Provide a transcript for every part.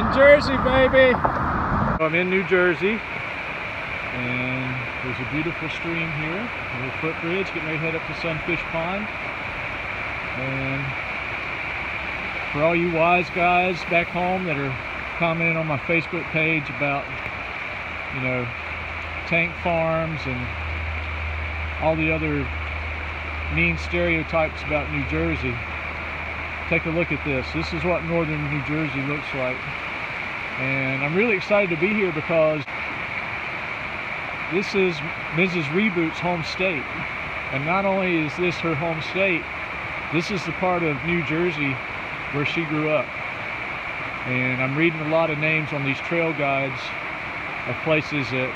in Jersey, baby. I'm in New Jersey, and there's a beautiful stream here, a little footbridge, getting ready to head up to Sunfish Pond. And for all you wise guys back home that are commenting on my Facebook page about, you know, tank farms and all the other mean stereotypes about New Jersey, take a look at this. This is what northern New Jersey looks like. And I'm really excited to be here because this is Mrs. Reboot's home state. And not only is this her home state, this is the part of New Jersey where she grew up. And I'm reading a lot of names on these trail guides of places that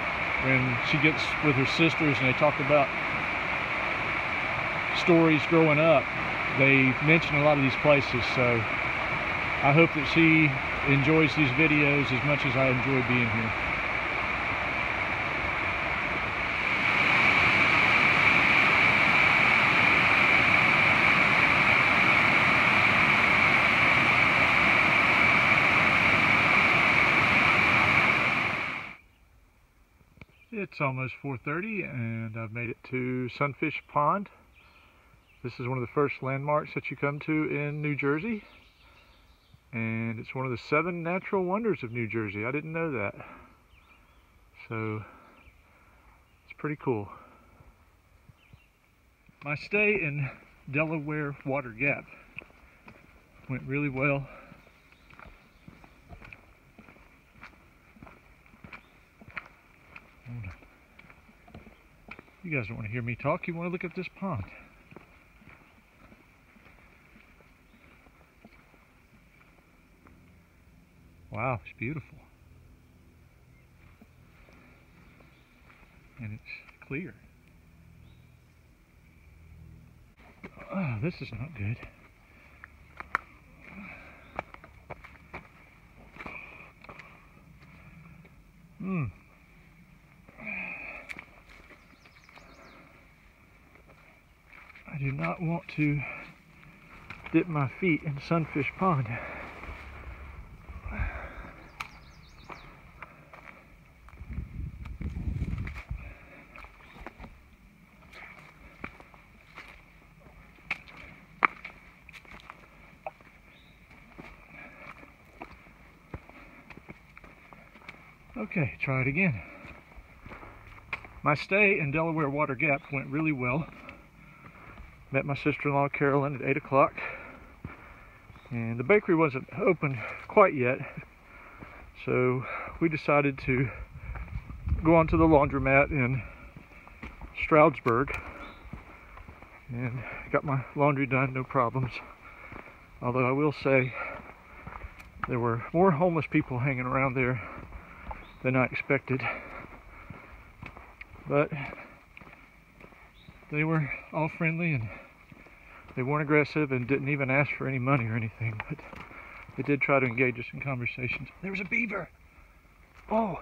when she gets with her sisters and they talk about stories growing up, they mention a lot of these places. So I hope that she enjoys these videos as much as I enjoy being here. It's almost 4:30 and I've made it to Sunfish Pond. This is one of the first landmarks that you come to in New Jersey. And it's one of the 7 natural wonders of New Jersey. I didn't know that. So it's pretty cool. My stay in Delaware Water Gap went really well. Hold on. You guys don't want to hear me talk, you want to look at this pond. Wow, it's beautiful. And it's clear. Oh, this is not good. I do not want to dip my feet in Sunfish Pond. Okay, try it again. My stay in Delaware Water Gap went really well. Met my sister-in-law Carolyn at 8 o'clock. And the bakery wasn't open quite yet. So we decided to go on to the laundromat in Stroudsburg. And got my laundry done, no problems. Although I will say there were more homeless people hanging around there than I expected, but they were all friendly and they weren't aggressive and didn't even ask for any money or anything, but they did try to engage us in conversations. There was a beaver! Oh!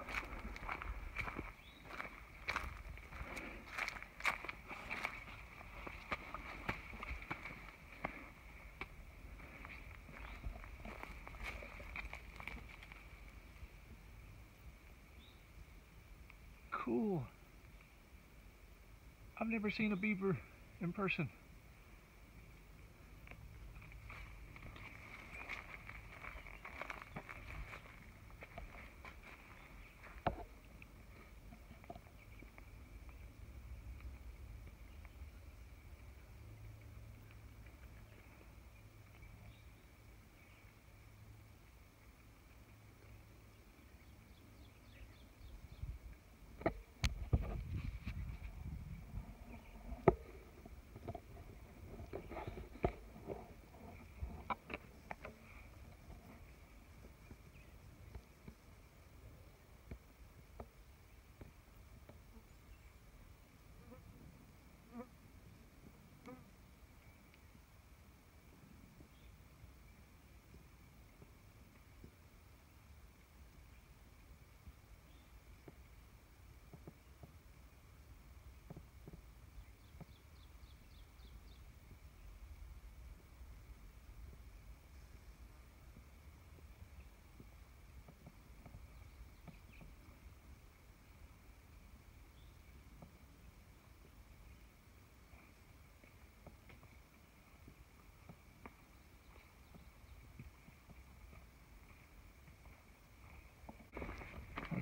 Cool. I've never seen a beaver in person.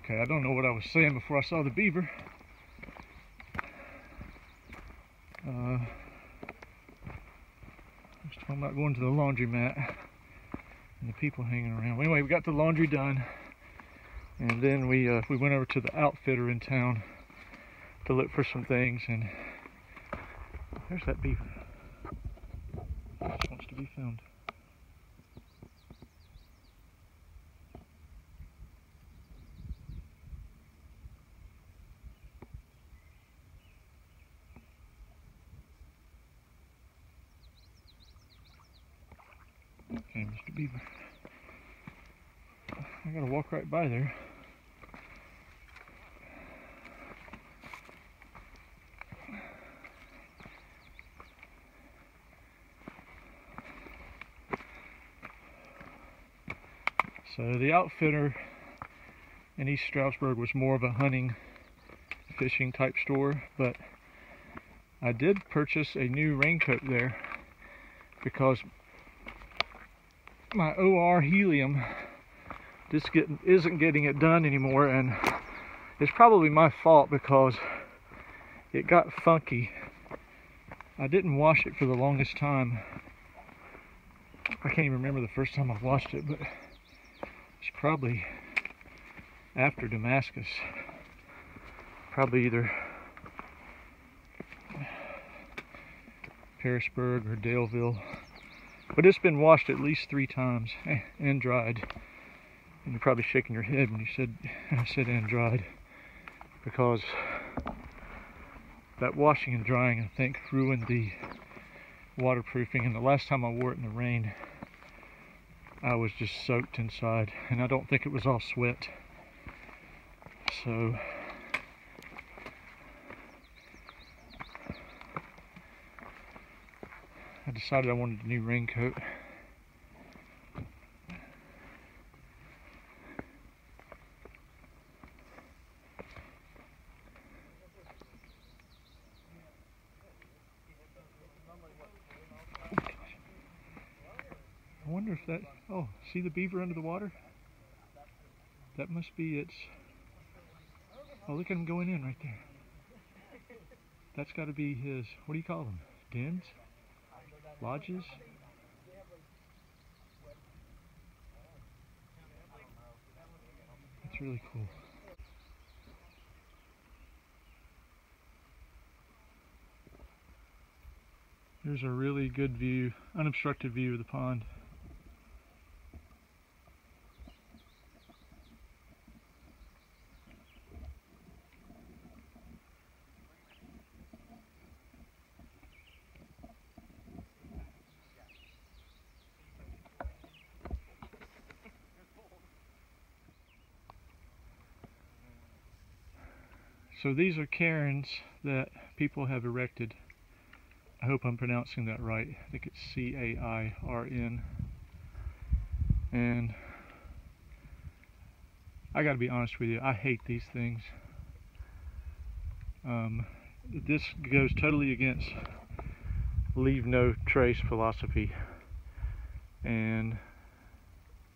Okay, I don't know what I was saying before I saw the beaver. I was talking about going to the laundromat and the people hanging around. Anyway, we got the laundry done, and then we went over to the outfitter in town to look for some things, and there's that beaver. Just wants to be found. Okay, Mr. Beaver. I gotta walk right by there. So the outfitter in East Stroudsburg was more of a hunting, fishing type store, but I did purchase a new raincoat there because my OR helium isn't getting it done anymore, and it's probably my fault because it got funky. I didn't wash it for the longest time. I can't even remember the first time I washed it, but it's probably after Damascus. Probably either Harrisburg or Daleville. But it's been washed at least 3 times and dried. And you're probably shaking your head when I said and dried, because that washing and drying, I think, ruined the waterproofing. And the last time I wore it in the rain, I was just soaked inside, and I don't think it was all sweat. So I decided I wanted a new raincoat. I wonder if that, oh, see the beaver under the water? That must be its, oh, look at him going in right there. That's got to be his, what do you call them? Dens? Lodges? That's really cool. Here's a really good view, unobstructed view of the pond. So these are cairns that people have erected. I hope I'm pronouncing that right. I think it's C-A-I-R-N. And I gotta be honest with you, I hate these things. This goes totally against leave no trace philosophy. And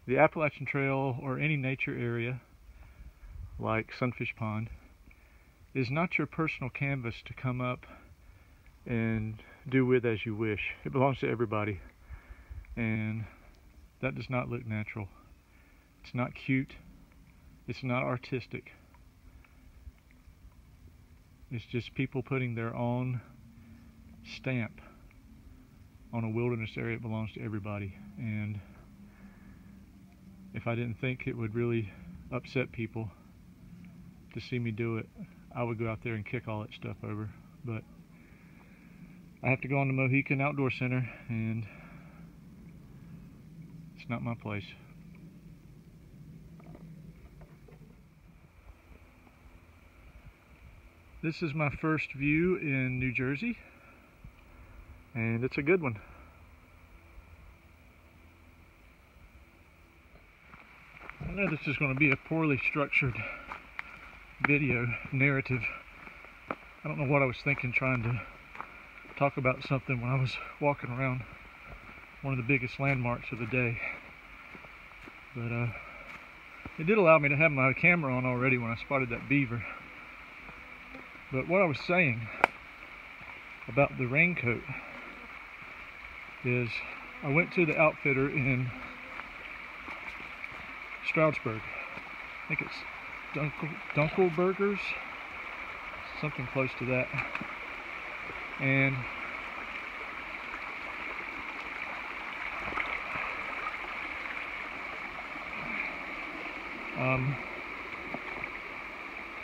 the Appalachian Trail, or any nature area like Sunfish Pond, is not your personal canvas to come up and do with as you wish. It belongs to everybody, and that does not look natural. It's not cute. It's not artistic. It's just people putting their own stamp on a wilderness area that belongs to everybody. And if I didn't think it would really upset people to see me do it, I would go out there and kick all that stuff over. But I have to go on the Mohican Outdoor Center, and it's not my place. This is my first view in New Jersey, and it's a good one. I know this is going to be a poorly structured video narrative. I don't know what I was thinking trying to talk about something when I was walking around one of the biggest landmarks of the day. But It did allow me to have my camera on already when I spotted that beaver. But what I was saying about the raincoat is I went to the outfitter in Stroudsburg. I think it's Dunkelberger's, something close to that. And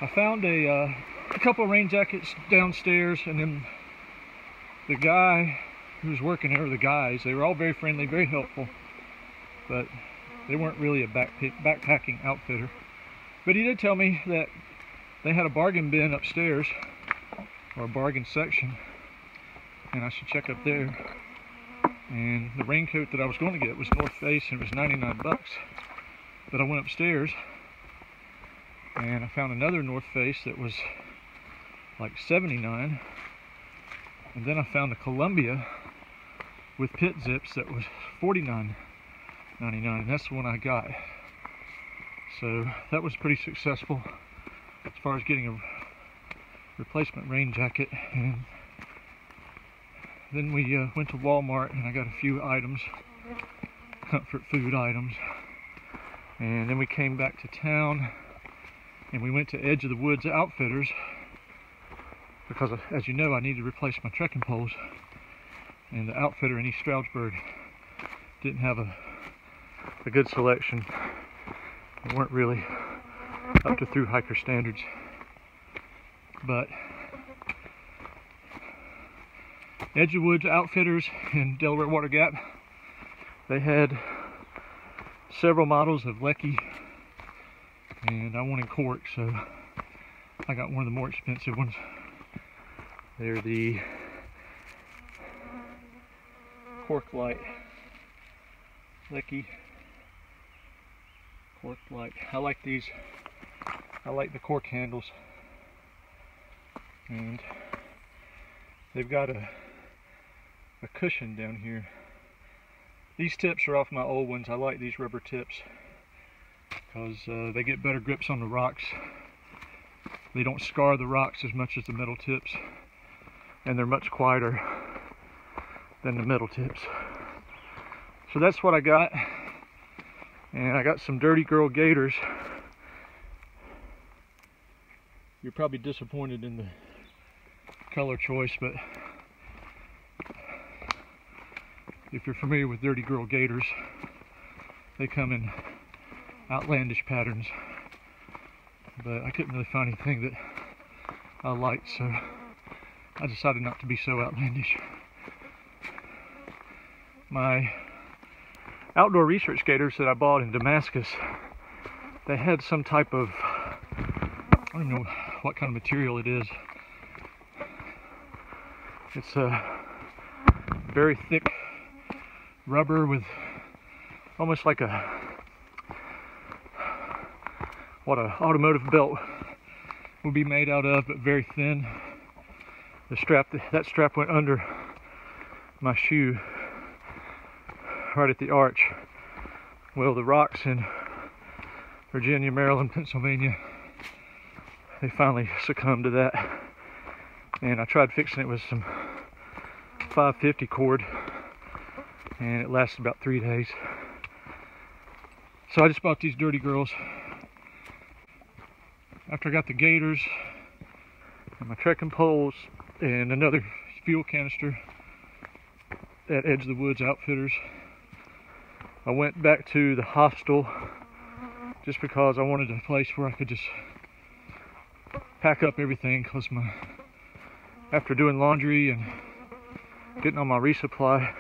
I found a couple of rain jackets downstairs, and then the guy who was working there, the guys, they were all very friendly, very helpful, but they weren't really a backpacking outfitter. But he did tell me that they had a bargain bin upstairs, or a bargain section, and I should check up there. And the raincoat that I was going to get was North Face, and it was 99 bucks. But I went upstairs and I found another North Face that was like 79, and then I found a Columbia with pit zips that was 49.99, and that's the one I got. So that was pretty successful as far as getting a replacement rain jacket. And then we went to Walmart and I got a few items, comfort food items. And then we came back to town and we went to Edge of the Woods Outfitters because, as you know, I needed to replace my trekking poles. And the outfitter in East Stroudsburg didn't have a good selection. They weren't really up to through hiker standards. But Edge of the Woods Outfitters in Delaware Water Gap, they had several models of Lecky, and I wanted cork, so I got one of the more expensive ones. They're the Cork Light Lecky Cork Light. I like these. I like the cork handles, and they've got a cushion down here. These tips are off my old ones. I like these rubber tips because they get better grips on the rocks. They don't scar the rocks as much as the metal tips, and they're much quieter than the metal tips. So that's what I got. And I got some Dirty Girl gaiters. You're probably disappointed in the color choice, but if you're familiar with Dirty Girl gaiters, they come in outlandish patterns. But I couldn't really find anything that I liked, so I decided not to be so outlandish. My outdoor research gaiters that I bought in Damascus, they had some type of, I don't even know what kind of material it is. It's a very thick rubber with almost like what an automotive belt would be made out of, but very thin. The strap, that strap went under my shoe right at the arch. Well, the rocks in Virginia, Maryland, Pennsylvania, they finally succumbed to that. And I tried fixing it with some 550 cord, and it lasted about 3 days. So I just bought these Dirty Girls. After I got the gaiters and my trekking poles and another fuel canister at Edge of the Woods Outfitters, I went back to the hostel just because I wanted a place where I could just pack up everything, because after doing laundry and getting on my resupply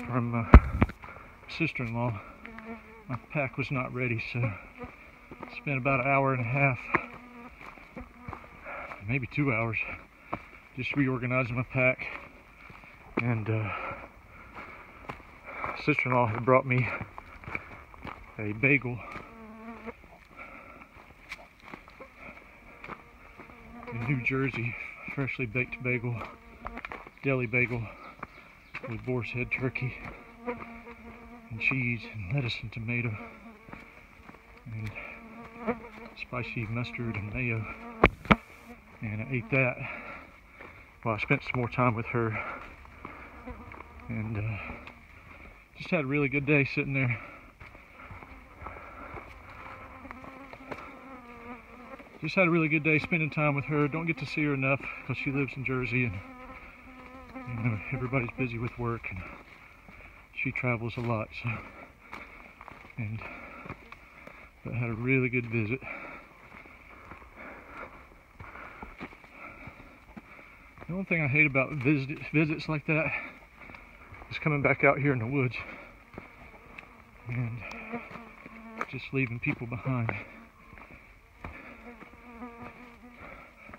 from my sister-in-law, my pack was not ready, so I spent about an hour and a half, maybe 2 hours, just reorganizing my pack. And sister-in-law had brought me a bagel, a New Jersey freshly baked bagel, deli bagel with boar's head turkey and cheese and lettuce and tomato. and spicy mustard and mayo, and I ate that while I spent some more time with her, and just had a really good day sitting there. Just had a really good day spending time with her. Don't get to see her enough because she lives in Jersey, and you know, everybody's busy with work, and she travels a lot, so, but had a really good visit. The only thing I hate about visits like that is coming back out here in the woods and just leaving people behind.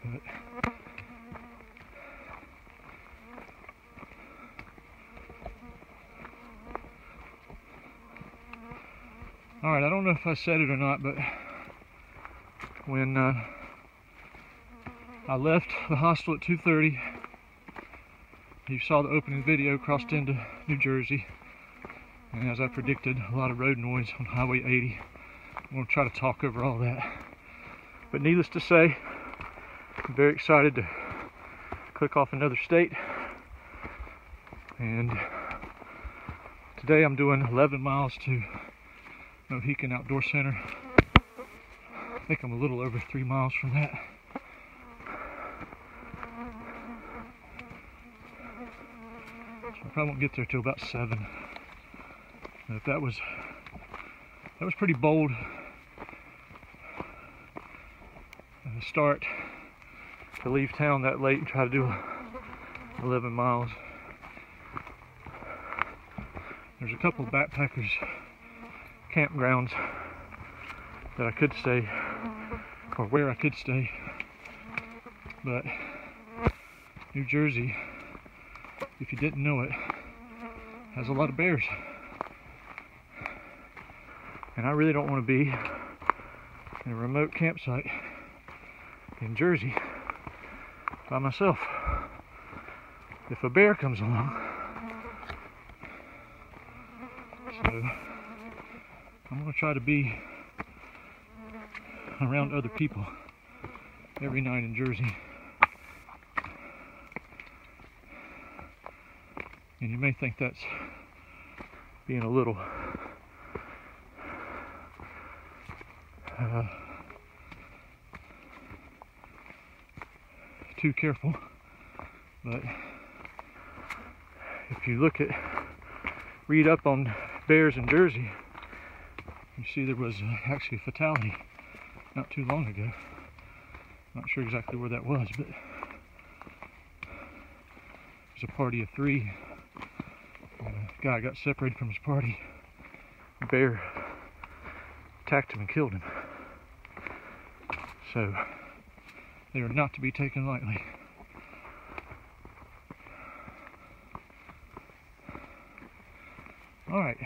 But alright, I don't know if I said it or not, but when I left the hostel at 2:30, you saw the opening video, crossed into New Jersey, and as I predicted, a lot of road noise on Highway 80. I'm going to try to talk over all that. But needless to say, I'm very excited to click off another state, and today I'm doing 11 miles to Mohican Outdoor Center. I think I'm a little over 3 miles from that. So I probably won't get there till about 7. But that was pretty bold at the start to leave town that late and try to do 11 miles. There's a couple of backpackers campgrounds that I could stay, or where I could stay, but New Jersey, if you didn't know it, has a lot of bears, and I really don't want to be in a remote campsite in Jersey by myself. If a bear comes along, so I'm going to try to be around other people every night in Jersey. And you may think that's being a little too careful, but if you read up on bears in Jersey, you see there was actually a fatality not too long ago. Not sure exactly where that was, but it was a party of 3. And a guy got separated from his party. A bear attacked him and killed him. So they are not to be taken lightly. Alright.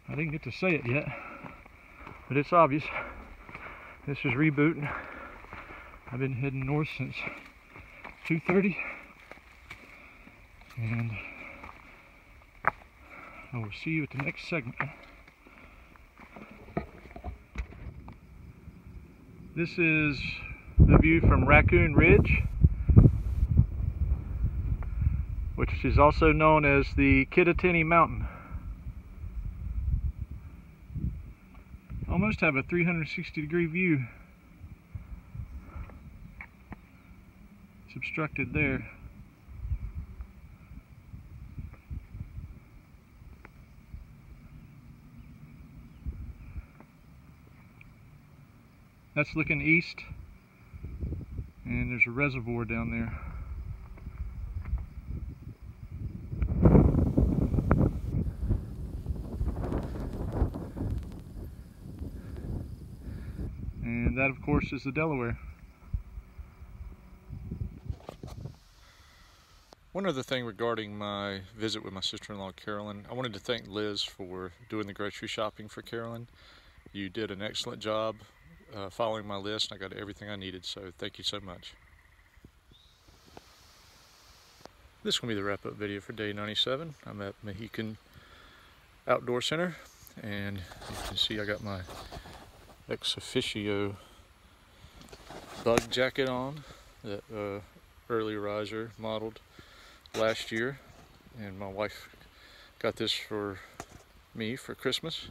I didn't get to say it yet, but it's obvious. This is rebooting. I've been heading north since 2:30, and I will see you at the next segment. This is the view from Raccoon Ridge, which is also known as the Kittatinny Mountain. Almost have a 360-degree view. It's obstructed there. That's looking east, and there's a reservoir down there. And that, of course, is the Delaware. One other thing regarding my visit with my sister-in-law, Carolyn, I wanted to thank Liz for doing the grocery shopping for Carolyn. You did an excellent job following my list, and I got everything I needed, so thank you so much. This will be the wrap-up video for day 97. I'm at Mohican Outdoor Center, and you can see I got my ex officio bug jacket on that early riser modeled last year, and my wife got this for me for Christmas,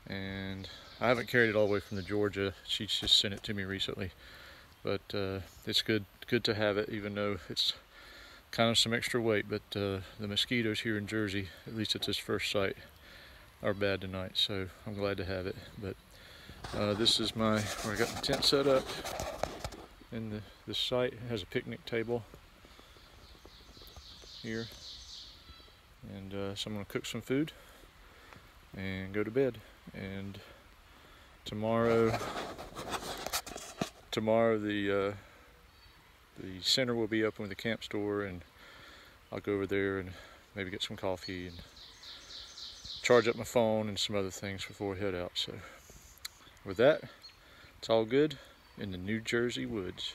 and I haven't carried it all the way from the Georgia. She just sent it to me recently, but it's good to have it, even though it's kind of some extra weight. But the mosquitoes here in Jersey, at least at this first site, are bad tonight, so I'm glad to have it. But this is where I got my tent set up. And this site has a picnic table here, and so I'm going to cook some food and go to bed. And tomorrow the center will be open with the camp store, and I'll go over there and maybe get some coffee and charge up my phone and some other things before we head out. So with that, it's all good in the New Jersey woods.